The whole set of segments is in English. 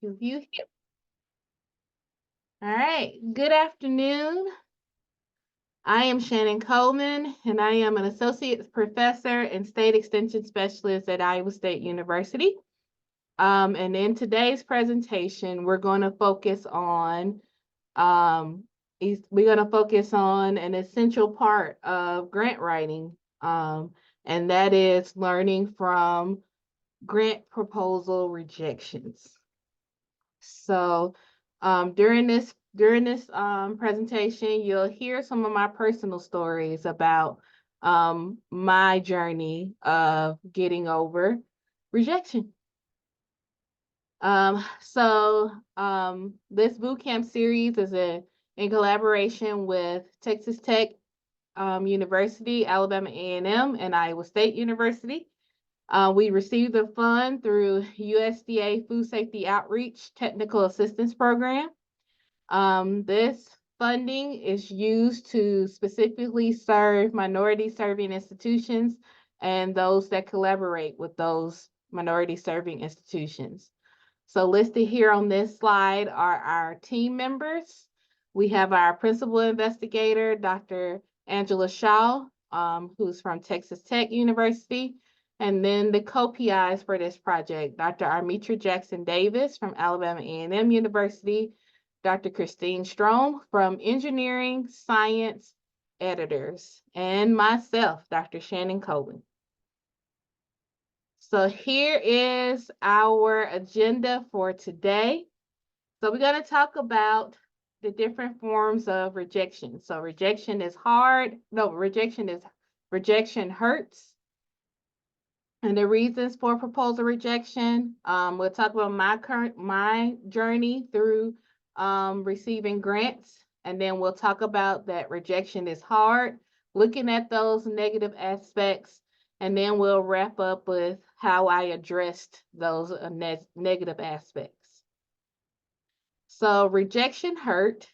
You here? All right. Good afternoon. I am Shannon Coleman, and I am an associate professor and state extension specialist at Iowa State University. And in today's presentation, we're going to focus on an essential part of grant writing, and that is learning from grant proposal rejections. So during this presentation, you'll hear some of my personal stories about my journey of getting over rejection. This bootcamp series is in collaboration with Texas Tech University, Alabama A&M, and Iowa State University. We received the fund through USDA Food Safety Outreach Technical Assistance Program. This funding is used to specifically serve minority serving institutions and those that collaborate with those minority serving institutions. So listed here on this slide are our team members. We have our principal investigator, Dr. Angela Shaw, who's from Texas Tech University. And then the co-PIs for this project, Dr. Armitra Jackson-Davis from Alabama A&M University, Dr. Christine Strohm from Engineering Science Editors, and myself, Dr. Shannon Coleman. So here is our agenda for today. So we're going to talk about the different forms of rejection. So rejection is hard. No, rejection hurts. And the reasons for proposal rejection. We'll talk about my journey through receiving grants, and then we'll talk about that rejection is hard, looking at those negative aspects, and then we'll wrap up with how I addressed those negative aspects. So rejection hurt,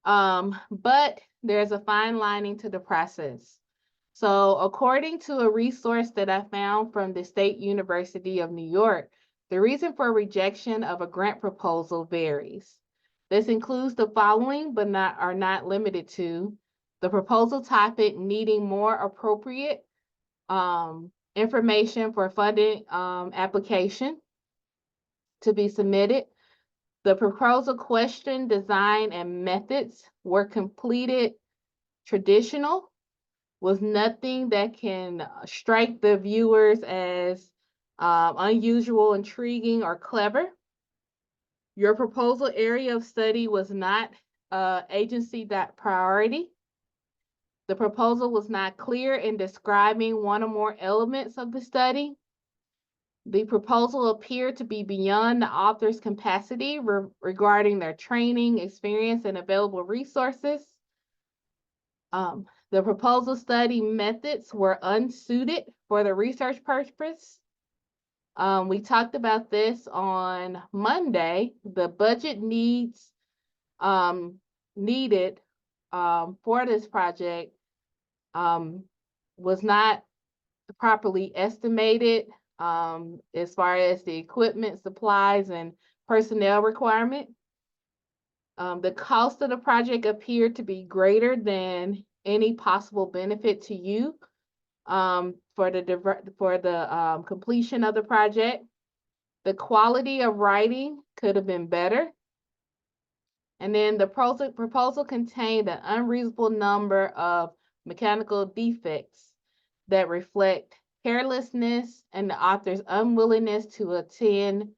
but there's a fine lining to the process. So according to a resource that I found from the State University of New York, the reason for rejection of a grant proposal varies. This includes the following, but are not limited to: the proposal topic needing more appropriate information for funding application to be submitted, the proposal question, design, and methods were completed traditional, was nothing that can strike the viewers as unusual, intriguing, or clever. Your proposal area of study was not agency priority. The proposal was not clear in describing one or more elements of the study. The proposal appeared to be beyond the author's capacity regarding their training, experience, and available resources. The proposal study methods were unsuited for the research purpose. We talked about this on Monday. The budget needed for this project was not properly estimated as far as the equipment, supplies, and personnel requirement. The cost of the project appeared to be greater than any possible benefit to you for the completion of the project. The quality of writing could have been better. And then the proposal contained an unreasonable number of mechanical defects that reflect carelessness and the author's unwillingness to attend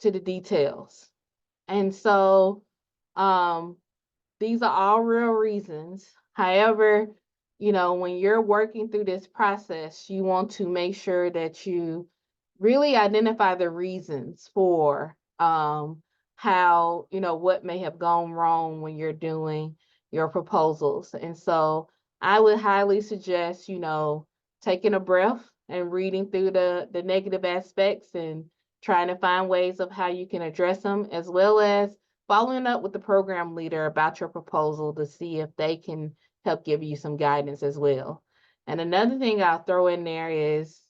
to the details. And so these are all real reasons. However, when you're working through this process, you want to make sure that you really identify the reasons for how, what may have gone wrong when you're doing your proposals. And so I would highly suggest, taking a breath and reading through the negative aspects and trying to find ways of how you can address them, as well as following up with the program leader about your proposal to see if they can help give you some guidance as well. And another thing I'll throw in there is,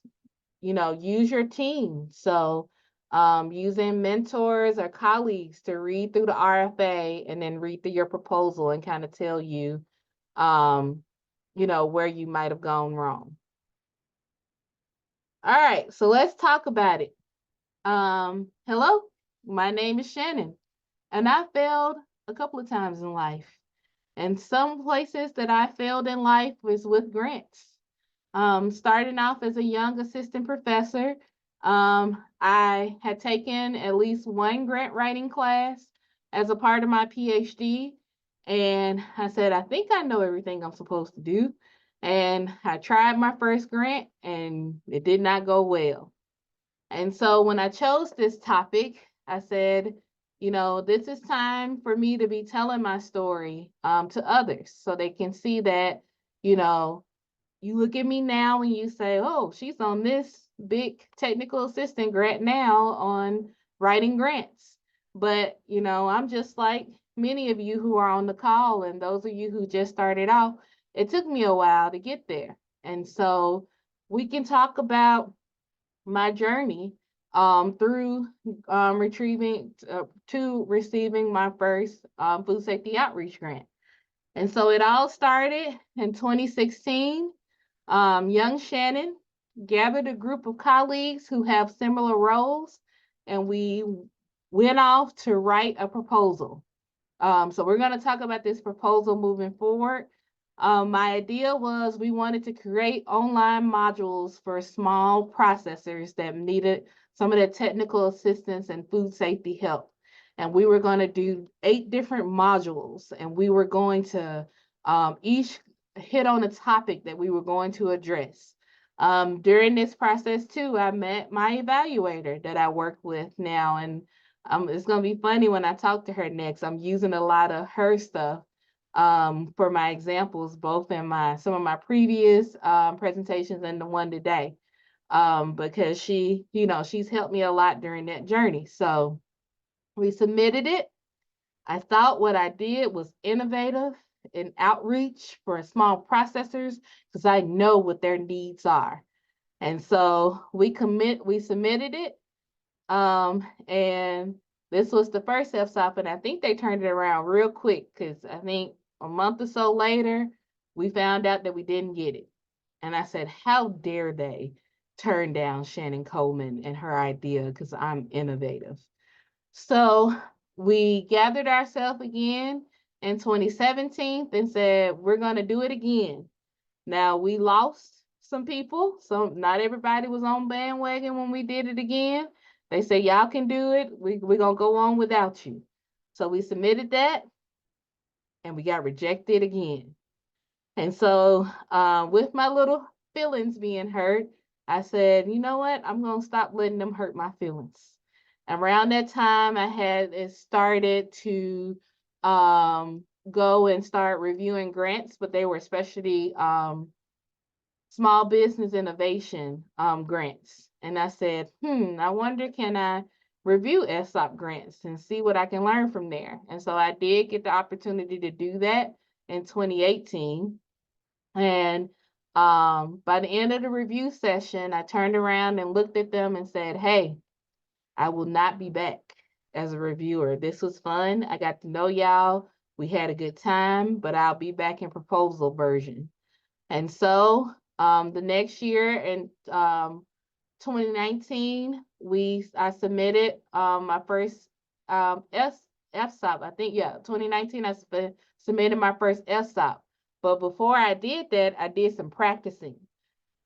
use your team. So using mentors or colleagues to read through the RFA and then read through your proposal and kind of tell you, where you might have gone wrong. All right, so let's talk about it. Hello, my name is Shannon, and I failed a couple of times in life. And some places that I failed in life was with grants. Starting off as a young assistant professor, I had taken at least one grant writing class as a part of my PhD. And I said, I think I know everything I'm supposed to do. And I tried my first grant and it did not go well. And so when I chose this topic, I said, this is time for me to be telling my story to others so they can see that, you look at me now and you say, oh, she's on this big technical assistant grant now on writing grants. But, I'm just like many of you who are on the call and those of you who just started off. It took me a while to get there. And so we can talk about my journey through retrieving to receiving my first food safety outreach grant. And so it all started in 2016. Young Shannon gathered a group of colleagues who have similar roles, and we went off to write a proposal. So we're going to talk about this proposal moving forward. My idea was we wanted to create online modules for small processors that needed some of the technical assistance and food safety help. And we were going to do 8 different modules, and we were going to each hit on a topic that we were going to address. During this process too, I met my evaluator that I work with now, and it's going to be funny when I talk to her next. I'm using a lot of her stuff for my examples, both in some of my previous presentations and the one today, because she's helped me a lot during that journey. So we submitted it. I thought what I did was innovative in outreach for small processors because I know what their needs are. And so we submitted it. And this was the first FSOP, and I think they turned it around real quick because I think a month or so later, we found out that we didn't get it. And I said, how dare they turn down Shannon Coleman and her idea because I'm innovative. So we gathered ourselves again in 2017 and said, we're going to do it again. Now, we lost some people, so not everybody was on bandwagon when we did it again. They said, y'all can do it. We're going to go on without you. So we submitted that, and we got rejected again. And so with my little feelings being hurt, I said, you know what? I'm going to stop letting them hurt my feelings. Around that time, I had started to go and start reviewing grants, but they were especially small business innovation grants. And I said, I wonder, can I review FSOP grants and see what I can learn from there? And so I did get the opportunity to do that in 2018. And by the end of the review session, I turned around and looked at them and said, hey, I will not be back as a reviewer. This was fun. I got to know y'all. We had a good time, but I'll be back in proposal version. And so the next year in 2019, I submitted my first FSOP. I think, 2019, I submitted my first FSOP. But before I did that, I did some practicing.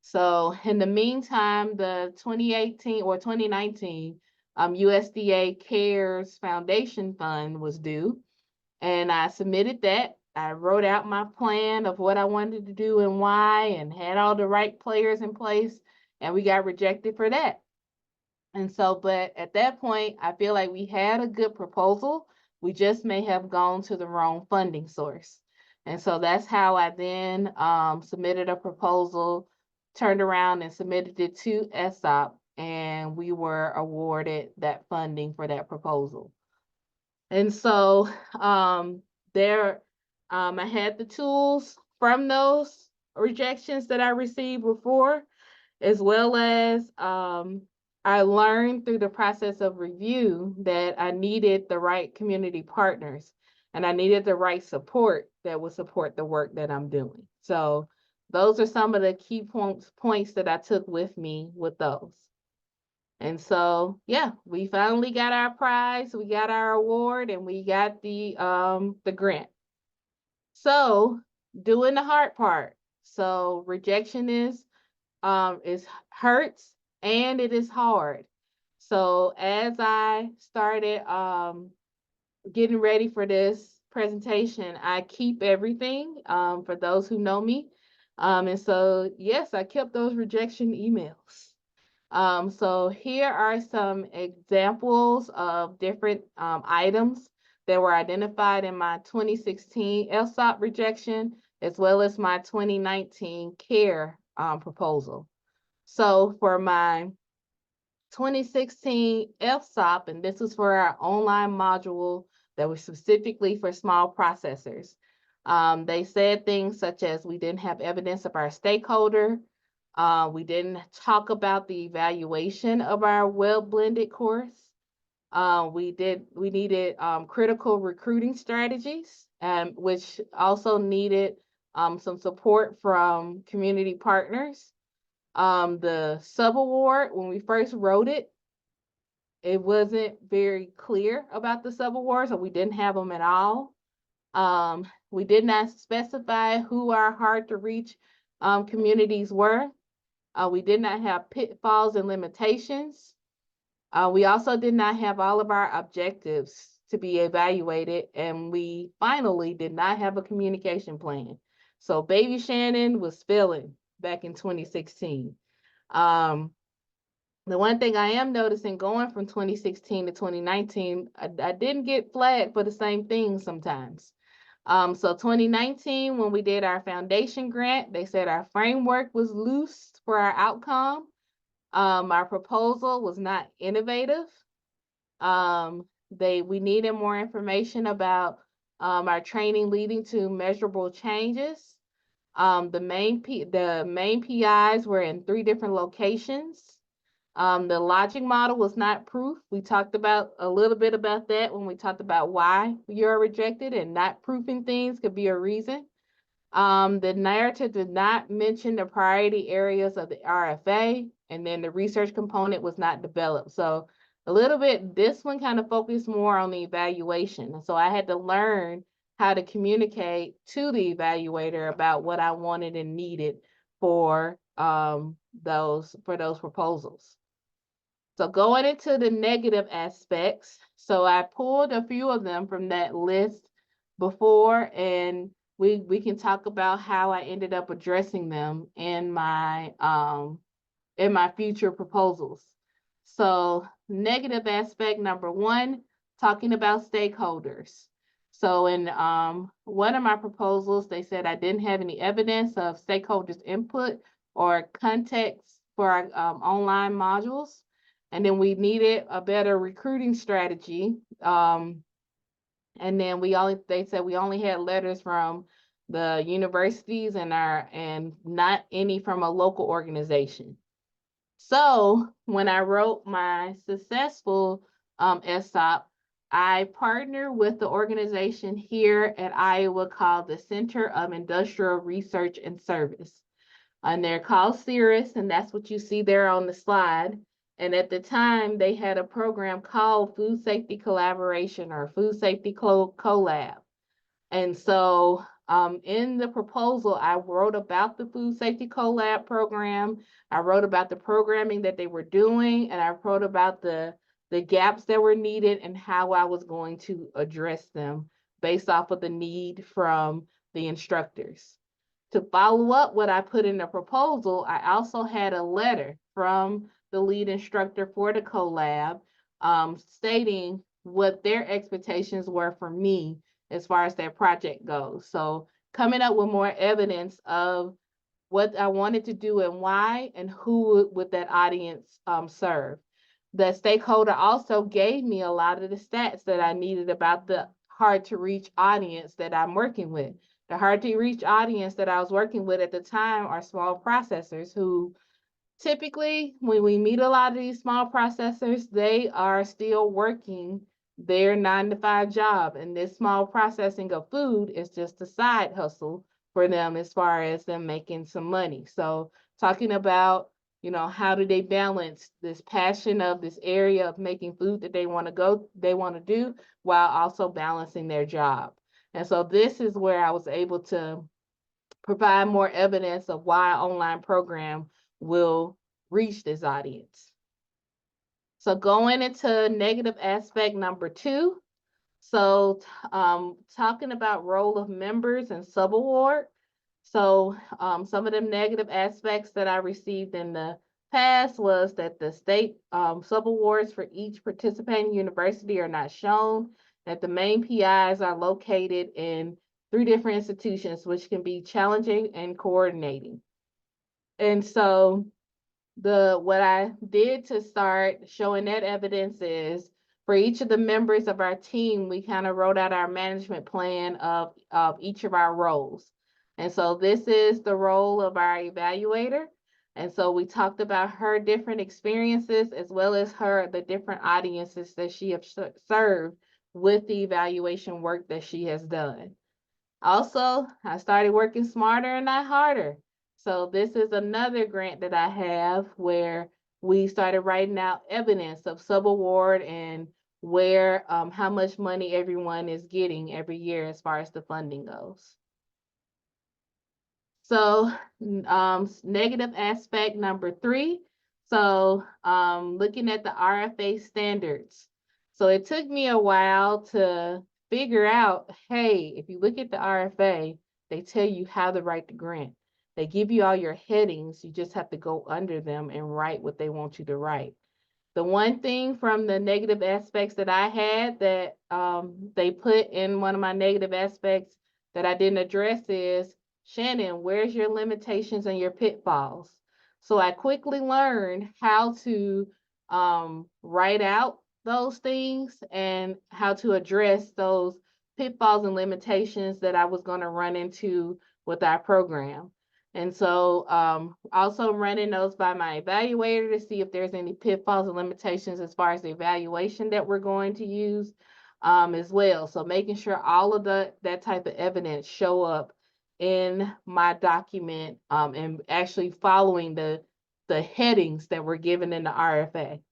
So in the meantime, the 2018 or 2019 USDA CARES Foundation Fund was due, and I submitted that. I wrote out my plan of what I wanted to do and why, and had all the right players in place, and we got rejected for that. And so, but at that point, I feel like we had a good proposal. We just may have gone to the wrong funding source. And so that's how I then submitted a proposal, turned around and submitted it to FSOP, and we were awarded that funding for that proposal. And so I had the tools from those rejections that I received before, as well as I learned through the process of review that I needed the right community partners and I needed the right support that would support the work that I'm doing. So those are some of the key points that I took with me with those. And so, yeah, we finally got our prize, we got our award, and we got the grant. So doing the hard part. So rejection is hurts and it is hard. So as I started getting ready for this presentation, I keep everything for those who know me. And so, yes, I kept those rejection emails. So here are some examples of different items that were identified in my 2016 FSOP rejection, as well as my 2019 CARE proposal. So for my 2016 FSOP, and this was for our online module that was specifically for small processors. They said things such as we didn't have evidence of our stakeholder. We didn't talk about the evaluation of our well-blended course. We needed critical recruiting strategies, which also needed some support from community partners. The subaward, when we first wrote it, it wasn't very clear about the subawards, so we didn't have them at all. We did not specify who our hard to reach communities were. We did not have pitfalls and limitations. We also did not have all of our objectives to be evaluated, and we finally did not have a communication plan. So baby Shannon was failing back in 2016. The one thing I am noticing going from 2016 to 2019, I didn't get flagged for the same thing sometimes. So 2019, when we did our foundation grant, they said our framework was loose for our outcome. Our proposal was not innovative. We needed more information about our training leading to measurable changes. The main PIs were in 3 different locations. The logic model was not proof. We talked about a little bit about that when we talked about why you're rejected, and not proofing things could be a reason. The narrative did not mention the priority areas of the RFA, and then the research component was not developed. So a little bit, this one kind of focused more on the evaluation. And so I had to learn how to communicate to the evaluator about what I wanted and needed for those proposals. So going into the negative aspects, so I pulled a few of them from that list before, and we can talk about how I ended up addressing them in my future proposals. So negative aspect number 1, talking about stakeholders. So in one of my proposals, they said I didn't have any evidence of stakeholders' input or context for our online modules. And then we needed a better recruiting strategy. And then they said we only had letters from the universities and not any from a local organization. So when I wrote my successful FSOP, I partnered with the organization here at Iowa called the Center of Industrial Research and Service. And they're called CIRRUS, and that's what you see there on the slide. And at the time, they had a program called Food Safety Collaboration or Food Safety Collab. And so in the proposal, I wrote about the Food Safety Collab program. I wrote about the programming that they were doing, and I wrote about the gaps that were needed and how I was going to address them based off of the need from the instructors. To follow up what I put in the proposal, I also had a letter from the lead instructor for the collab stating what their expectations were for me as far as their project goes. So coming up with more evidence of what I wanted to do and why, and who would that audience serve. The stakeholder also gave me a lot of the stats that I needed about the hard to reach audience that I'm working with. The hard to reach audience that I was working with at the time are small processors who typically, when we meet a lot of these small processors, they are still working their 9 to 5 job, and this small processing of food is just a side hustle for them as far as them making some money. So talking about, how do they balance this passion of this area of making food that they want to do while also balancing their job. And so this is where I was able to provide more evidence of why an online program will reach this audience. So going into negative aspect number 2. So talking about role of members and subaward. So some of the negative aspects that I received in the past was that the state subawards for each participating university are not shown, that the main PIs are located in 3 different institutions, which can be challenging and coordinating. And so what I did to start showing that evidence is for each of the members of our team, we kind of wrote out our management plan of each of our roles. And so this is the role of our evaluator. And so we talked about her different experiences as well as the different audiences that she has served with the evaluation work that she has done. Also, I started working smarter and not harder. So this is another grant that I have where we started writing out evidence of subaward and where how much money everyone is getting every year as far as the funding goes. So negative aspect number 3. So looking at the RFA standards. So it took me a while to figure out, hey, if you look at the RFA, they tell you how to write the grant. They give you all your headings. You just have to go under them and write what they want you to write. The one thing from the negative aspects that I had that they put in one of my negative aspects that I didn't address is, Shannon, where's your limitations and your pitfalls? So I quickly learned how to write out those things and how to address those pitfalls and limitations that I was going to run into with our program. And so also running those by my evaluator to see if there's any pitfalls and limitations as far as the evaluation that we're going to use as well. So making sure all of that type of evidence show up in my document and actually following the headings that were given in the RFA.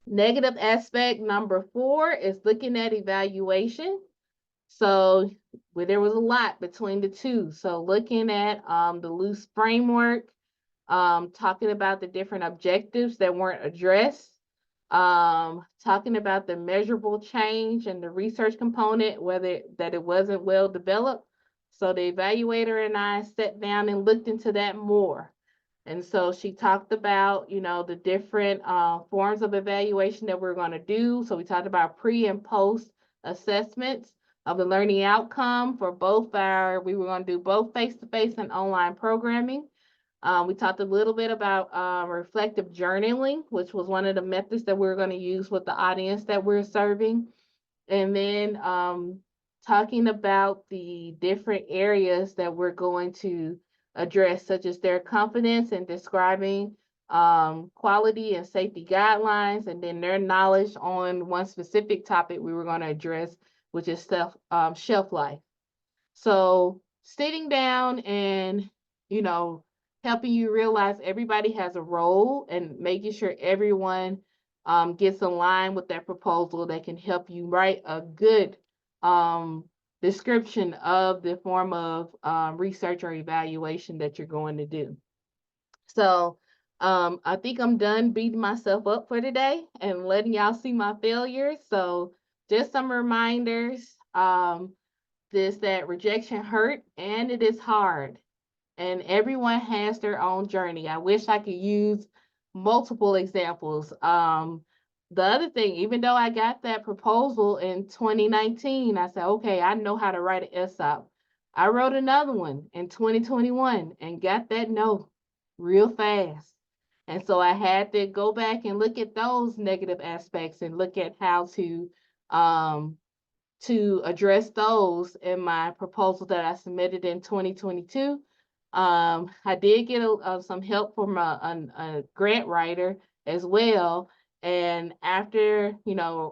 Negative aspect number 4 is looking at evaluation. So there was a lot between the two. So looking at the loose framework, talking about the different objectives that weren't addressed, talking about the measurable change and the research component, that it wasn't well developed. So the evaluator and I sat down and looked into that more. And so she talked about, the different forms of evaluation that we're going to do. So we talked about pre and post assessments of the learning outcome for we were going to do both face-to-face and online programming. We talked a little bit about reflective journaling, which was one of the methods that we're going to use with the audience that we're serving. And then talking about the different areas that we're going to address, such as their confidence in describing quality and safety guidelines, and then their knowledge on one specific topic we were going to address, which is shelf life. So sitting down and, helping you realize everybody has a role and making sure everyone gets aligned with that proposal that can help you write a good description of the form of research or evaluation that you're going to do. So I think I'm done beating myself up for today and letting y'all see my failures. So just some reminders, that rejection hurt and it is hard. And everyone has their own journey. I wish I could use multiple examples. The other thing, even though I got that proposal in 2019, I said, okay, I know how to write an FSOP. I wrote another one in 2021 and got that no real fast. And so I had to go back and look at those negative aspects and look at how to address those in my proposal that I submitted in 2022. I did get some help from a grant writer as well. And after,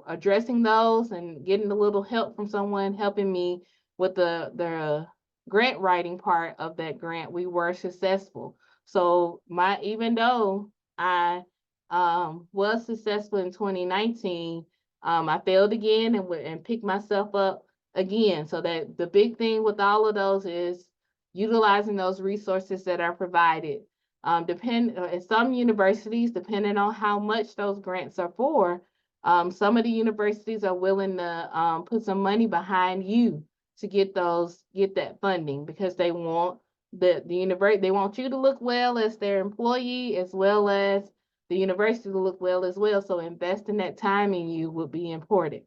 addressing those and getting a little help from someone helping me with the grant writing part of that grant, we were successful. So even though I was successful in 2019, I failed again and picked myself up again. So that the big thing with all of those is utilizing those resources that are provided. In some universities, depending on how much those grants are for, some of the universities are willing to put some money behind you to get that funding, because they want the university, they want you to look well as their employee, as well as the university to look well as well. So investing that time in you would be important.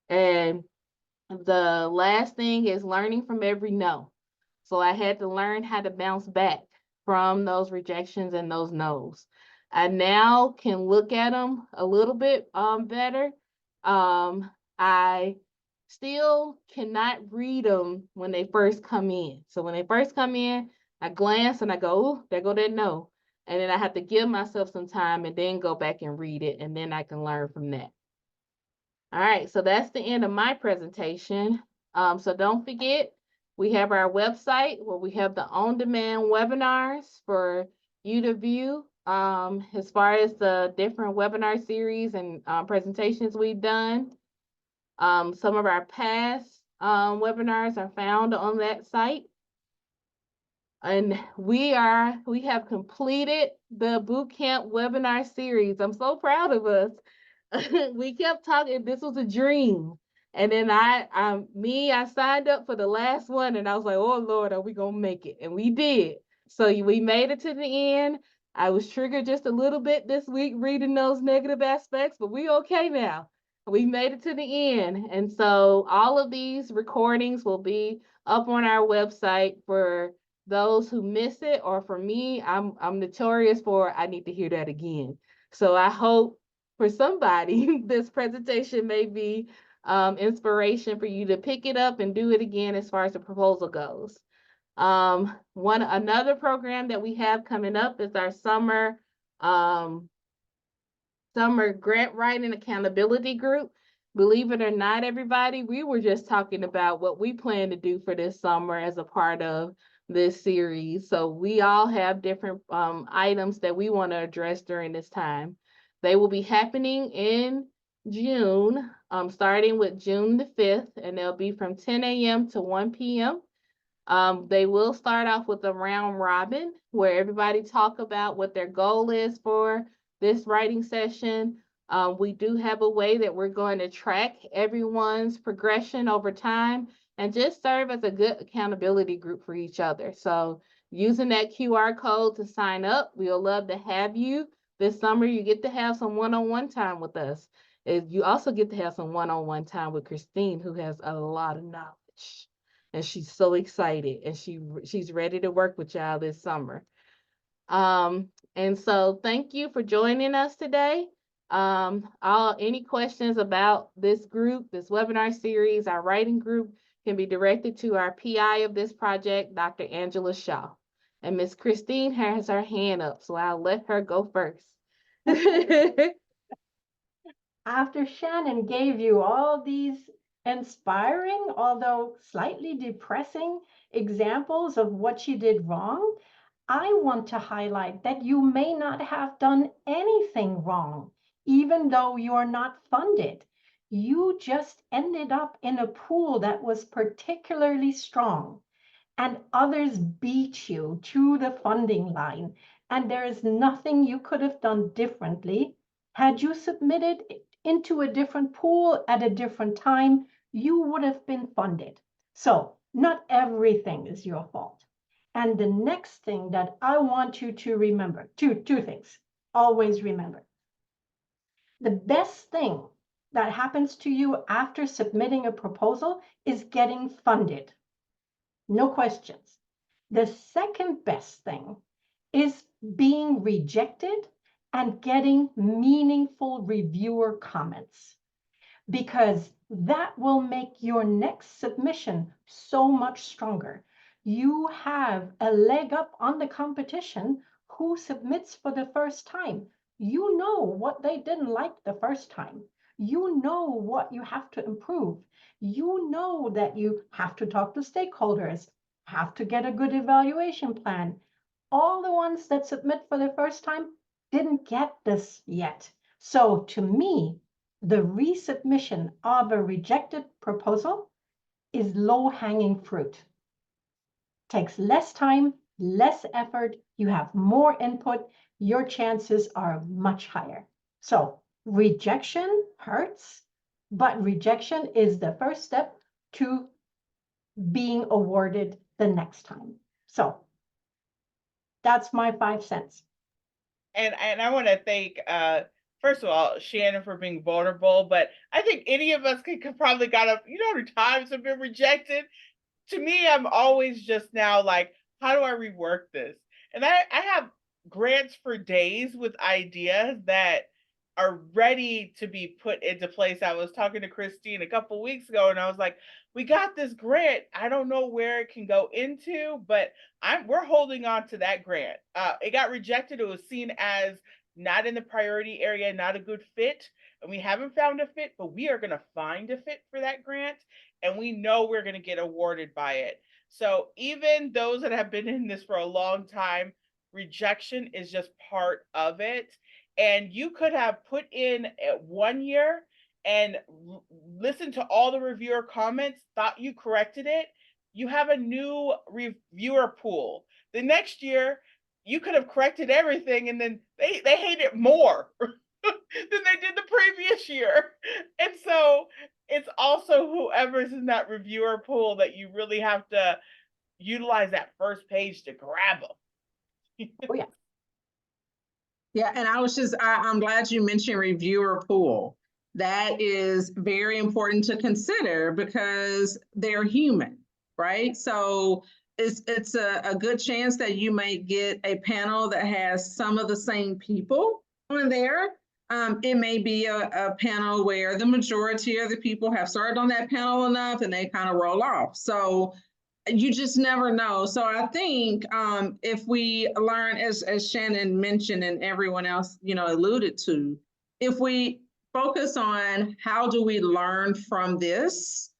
And the last thing is learning from every no. So I had to learn how to bounce back from those rejections and those no's. I now can look at them a little bit better. I still cannot read them when they first come in. So when they first come in, I glance and I go, "Ooh, there go that no." And then I have to give myself some time and then go back and read it, and then I can learn from that. All right, so that's the end of my presentation. So don't forget, we have our website where we have the on-demand webinars for you to view. As far as the different webinar series and presentations we've done, some of our past webinars are found on that site. And we have completed the bootcamp webinar series. I'm so proud of us. We kept talking, this was a dream. And then I signed up for the last one, and I was like, "Oh Lord, are we gonna make it?" And we did. So we made it to the end. I was triggered just a little bit this week reading those negative aspects, but we okay now. We made it to the end. And so all of these recordings will be up on our website for those who miss it, or for me, I'm notorious for I need to hear that again. So I hope for somebody this presentation may be inspiration for you to pick it up and do it again as far as the proposal goes. Another program that we have coming up is our summer grant writing accountability group. Believe it or not, everybody, we were just talking about what we plan to do for this summer as a part of this series. So we all have different items that we want to address during this time. They will be happening in June, starting with June the 5th, and they'll be from 10 a.m. to 1 p.m. They will start off with a round robin where everybody talk about what their goal is for this writing session. We do have a way that we're going to track everyone's progression over time and just serve as a good accountability group for each other. So using that QR code to sign up, we'll love to have you. This summer, you get to have some one-on-one time with us. You also get to have some one-on-one time with Christine, who has a lot of knowledge. And she's so excited, and she's ready to work with y'all this summer. And so thank you for joining us today. Any questions about this group, this webinar series, our writing group, can be directed to our PI of this project, Dr. Angela Shaw. And Miss Christine has her hand up, so I'll let her go first. After Shannon gave you all these inspiring, although slightly depressing examples of what she did wrong, I want to highlight that you may not have done anything wrong, even though you're not funded. You just ended up in a pool that was particularly strong, and others beat you to the funding line. And there is nothing you could have done differently. Had you submitted into a different pool at a different time, you would have been funded. So not everything is your fault. And the next thing that I want you to remember, two things, always remember. The best thing that happens to you after submitting a proposal is getting funded. No questions. The second best thing is being rejected and getting meaningful reviewer comments, because that will make your next submission so much stronger. You have a leg up on the competition who submits for the first time. You know what they didn't like the first time. You know what you have to improve. You know that you have to talk to stakeholders, have to get a good evaluation plan. All the ones that submit for the first time didn't get this yet. So to me, the resubmission of a rejected proposal is low-hanging fruit. Takes less time, less effort, you have more input, your chances are much higher. So rejection hurts, but rejection is the first step to being awarded the next time. So that's my 5 cents. And I want to thank first of all Shannon for being vulnerable, but I think any of us could probably got up, you know, how many times have been rejected. To me, I'm always just now like, how do I rework this? And I have grants for days with ideas that are ready to be put into place. I was talking to Christine a couple weeks ago and I was like, we got this grant. I don't know where it can go into, but we're holding on to that grant. It got rejected. It was seen as not in the priority area, not a good fit. And we haven't found a fit, but we are going to find a fit for that grant. And we know we're going to get awarded by it. So even those that have been in this for a long time, rejection is just part of it. And you could have put in 1 year and listened to all the reviewer comments, thought you corrected it. You have a new reviewer pool. The next year, you could have corrected everything and then they hate it more than they did the previous year. And so it's also whoever's in that reviewer pool that you really have to utilize that first page to grab them. Oh, yeah. Yeah, and I'm glad you mentioned reviewer pool. That is very important to consider because they're human, right? So it's a good chance that you might get a panel that has some of the same people on there. It may be a panel where the majority of the people have served on that panel enough and they kind of roll off. So you just never know. So I think if we learn, as Shannon mentioned and everyone else, you know, alluded to, if we focus on how do we learn from this,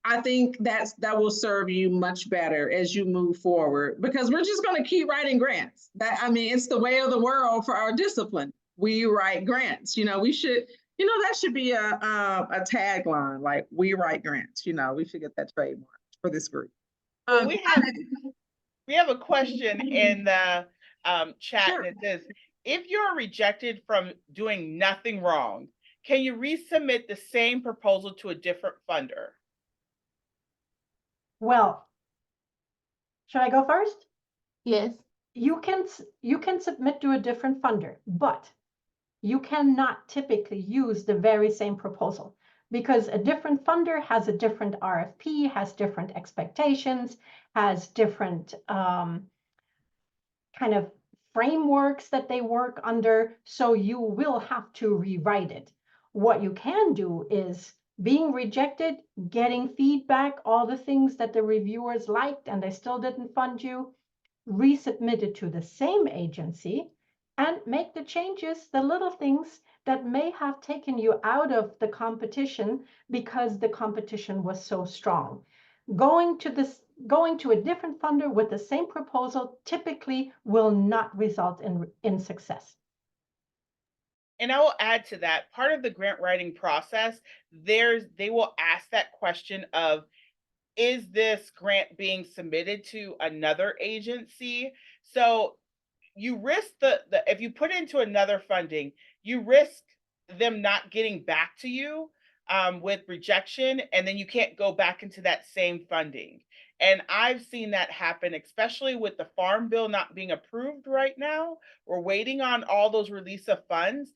I think that will serve you much better as you move forward, because we're just going to keep writing grants. It's the way of the world for our discipline. We write grants. You know, we should, you know, that should be a tagline, like we write grants. You know, we should get that trademark for this group. Well, we have a question in the chat. Sure. And it says, if you're rejected from doing nothing wrong, can you resubmit the same proposal to a different funder? Well, should I go first? Yes. You can submit to a different funder, but you cannot typically use the very same proposal, because a different funder has a different RFP, has different expectations, has different kind of frameworks that they work under, so you will have to rewrite it. What you can do is, being rejected, getting feedback, all the things that the reviewers liked and they still didn't fund you, resubmit it to the same agency and make the changes, the little things that may have taken you out of the competition because the competition was so strong. Going to a different funder with the same proposal typically will not result in success. And I will add to that, part of the grant writing process, they will ask that question of, is this grant being submitted to another agency? So you risk if you put into another funding, you risk them not getting back to you with rejection, and then you can't go back into that same funding. And I've seen that happen, especially with the Farm Bill not being approved right now. We're waiting on all those release of funds.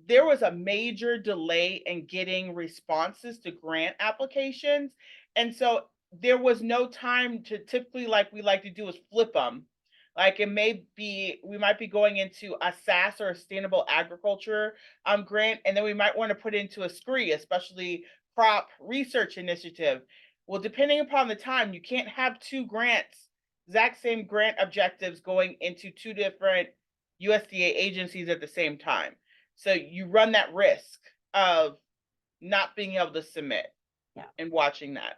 There was a major delay in getting responses to grant applications. And so there was no time to, typically like we like to do is flip them. Like we might be going into a SAS or a sustainable agriculture grant, and then we might want to put into a SCRI, especially crop research initiative. Well, depending upon the time, you can't have two grants exact same grant objectives going into 2 different USDA agencies at the same time. So you run that risk of not being able to submit. Yeah. And watching that.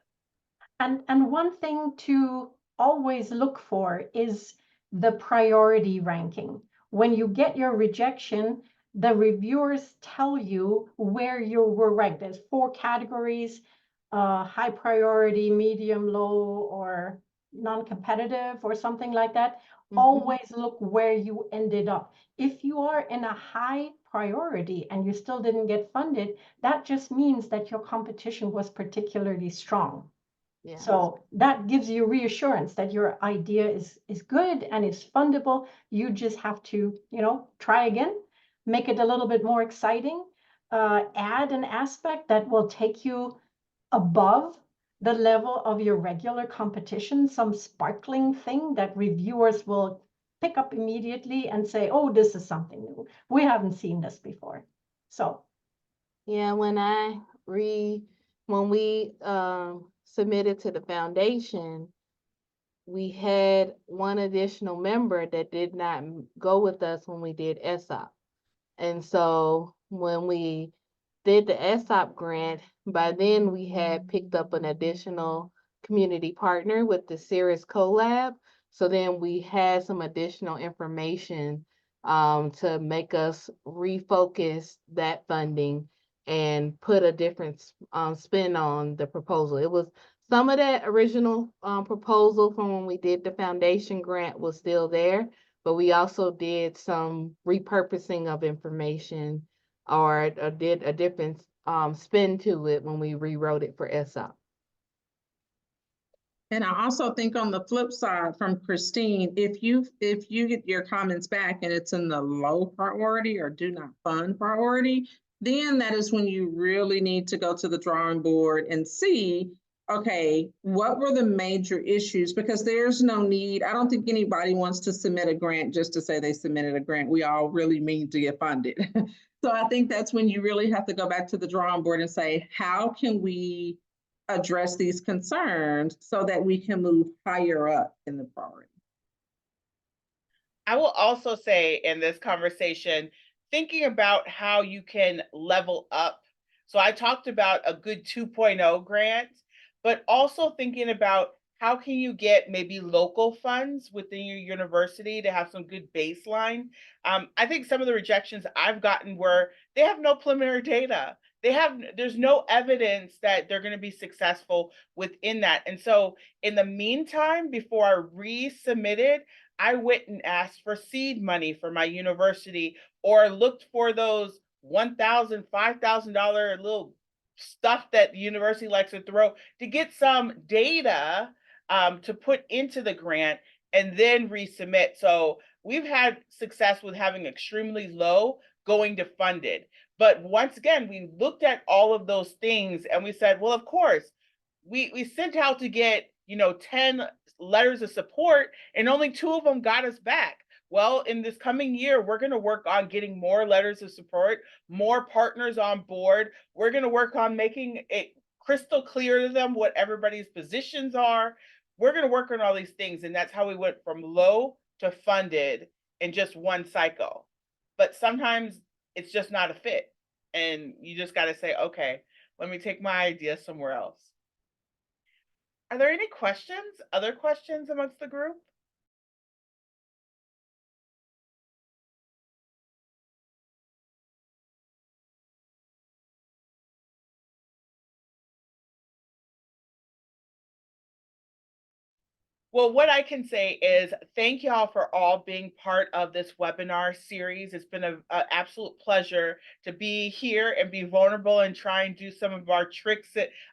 And one thing to always look for is the priority ranking. When you get your rejection, the reviewers tell you where you were ranked. There's 4 categories: high priority, medium, low, or non-competitive, or something like that. Always look where you ended up. If you are in a high priority and you still didn't get funded, that just means that your competition was particularly strong. Yeah. So that gives you reassurance that your idea is good and is fundable. You just have to, try again, make it a little bit more exciting, add an aspect that will take you above the level of your regular competition, some sparkling thing that reviewers will pick up immediately and say, oh, this is something new. We haven't seen this before. So Yeah, when we submitted to the foundation, we had one additional member that did not go with us when we did FSOP. And so when we did the FSOP grant, by then we had picked up an additional community partner with the Cirrus Collab. So then we had some additional information to make us refocus that funding and put a different spin on the proposal. It was some of that original proposal from when we did the foundation grant was still there, but we also did some repurposing of information or did a different spin to it when we rewrote it for FSOP. And I also think on the flip side from Christine, if you get your comments back and it's in the low priority or do not fund priority, then that is when you really need to go to the drawing board and see, okay, what were the major issues? Because there's no need. I don't think anybody wants to submit a grant just to say they submitted a grant. We all really mean to get funded. So I think that's when you really have to go back to the drawing board and say, how can we address these concerns so that we can move higher up in the priority? I will also say in this conversation, thinking about how you can level up. So I talked about a good 2.0 grant, but also thinking about how can you get maybe local funds within your university to have some good baseline. I think some of the rejections I've gotten were they have no preliminary data. There's no evidence that they're going to be successful within that. And so in the meantime, before I resubmitted, I went and asked for seed money for my university or looked for those $1,000, $5,000 little stuff that the university likes to throw to get some data to put into the grant and then resubmit. So we've had success with having extremely low going to funded. But once again, we looked at all of those things and we said, well, of course, we sent out to get 10 letters of support and only 2 of them got us back. Well, in this coming year, we're going to work on getting more letters of support, more partners on board. We're going to work on making it crystal clear to them what everybody's positions are. We're going to work on all these things. And that's how we went from low to funded in just one cycle. But sometimes it's just not a fit. And you just got to say, okay, let me take my idea somewhere else. Are there any questions, other questions amongst the group? Well, what I can say is thank y'all for all being part of this webinar series. It's been an absolute pleasure to be here and be vulnerable and try and do some of our tricks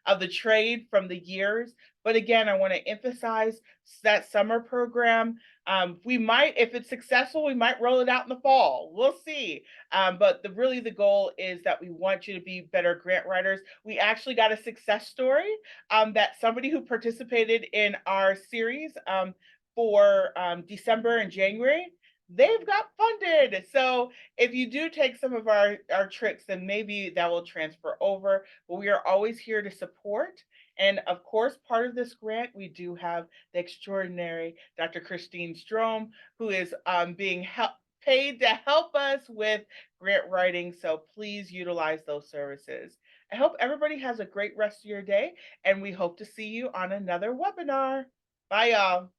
of the trade from the years. But again, I want to emphasize that summer program. We might, if it's successful, we might roll it out in the fall. We'll see. But really the goal is that we want you to be better grant writers. We actually got a success story that somebody who participated in our series for December and January, they've got funded. So if you do take some of our tricks, then maybe that will transfer over. But we are always here to support. And of course, part of this grant, we do have the extraordinary Dr. Christine Strohm, who is being paid to help us with grant writing. So please utilize those services. I hope everybody has a great rest of your day, and we hope to see you on another webinar. Bye, y'all.